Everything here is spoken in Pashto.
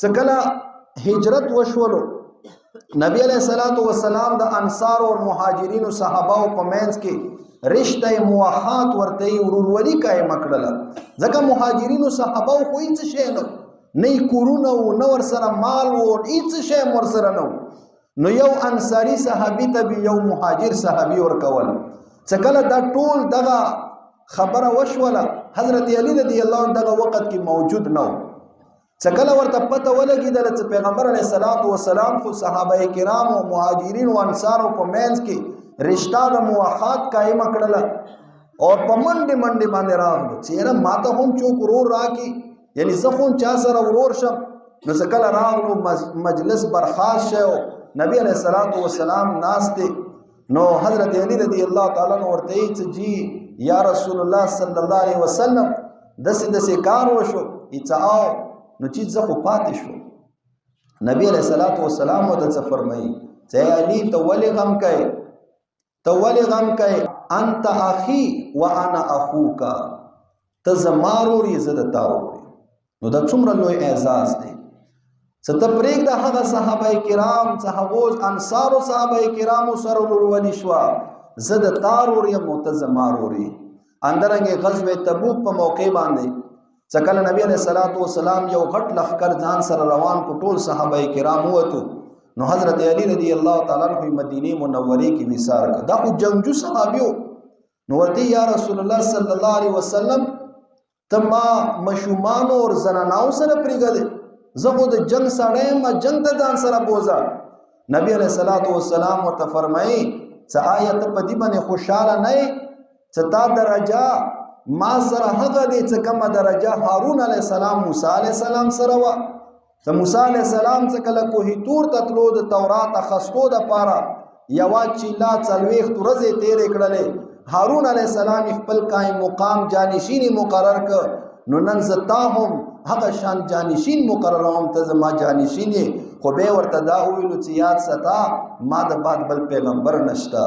څکله هجرت وشولو نبی علیہ الصلوۃ والسلام د انصار او مهاجرینو صحابه په منځ کې رشتہ موخات ورته ورورولي قائم کړل ځکه مهاجرینو صحابه خو هیڅ شی نه کورونه او نو ور سره مال او هیڅ شی ور سره نو یو انصاری صحابي ته یو مهاجر صحابي ور کول څکله دا ټول دغه خبره وشوله حضرت علی رضی الله عنه دغه وخت کې موجود نو څکله ورته پته ولګیدل چې پیغمبر علیه الصلاۃ والسلام خو صحابه کرام او مهاجرین او انصار په منځ کې رشتہ د موخات قائم کړل او په منډه باندې راغلو چیرې ماته هم چوک ورور راکی یعنی زخون چا سره ورور شم نو څکله راغلو مجلس برخاست شو نبی علیہ الصلوۃ والسلام ناشته نو حضرت علی رضی اللہ تعالی عنہ ورته چې جی یا رسول الله صلی الله علیه وسلم دسه کار وشو ایتاو نو چې زه خو پاتې شو نبی علیہ الصلوۃ والسلام ورته فرمایي چې علی ته ولې غم کوي انت اخی وانا اخوک ته زمارو ری زده تاو نو دا څومره لوی اعزاز دی ستپریک دا هغه صحابه کرام صحابوز انصار او صحابه کرام سره ورولي شو زد تارور یا متزماروري اندرنګ غزوه تبوک په موقع باندې څکله نبی علیہ الصلوۃ والسلام یو غټ لخر ځان سره روان کو ټول صحابه کرام وته نو حضرت علی رضی الله تعالی عنہ مدینه منوره کې وسار دا خو جنگجو صحابیو نو ورته یا رسول الله صلی الله علیه وسلم تما مشومان اور زناناو سره پریګل زغو د جنگ سره ما جنگ ته ځان سره بوزا نبی علیہ الصلوۃ والسلام ورته فرمایي چې آیت په دې باندې خوشاله نه چې تا درجه ما سره هغه دې چې کومه درجه هارون علیہ السلام موسی علیہ السلام سره وا ته موسی علیہ السلام چې کله کوه تور تطلو د تورات خستو د پاره یوا چې لا څلويخ ورځې تیرې کړلې هارون علیہ السلام خپل قائم مقام جانشینی مقرر ک نو نن زتا هم هغه شان جانشین مقرر هم ته زما جانشینی خو به ورته دا ویلو چې یاد ستا ما د بعد بل پیغمبر نشتا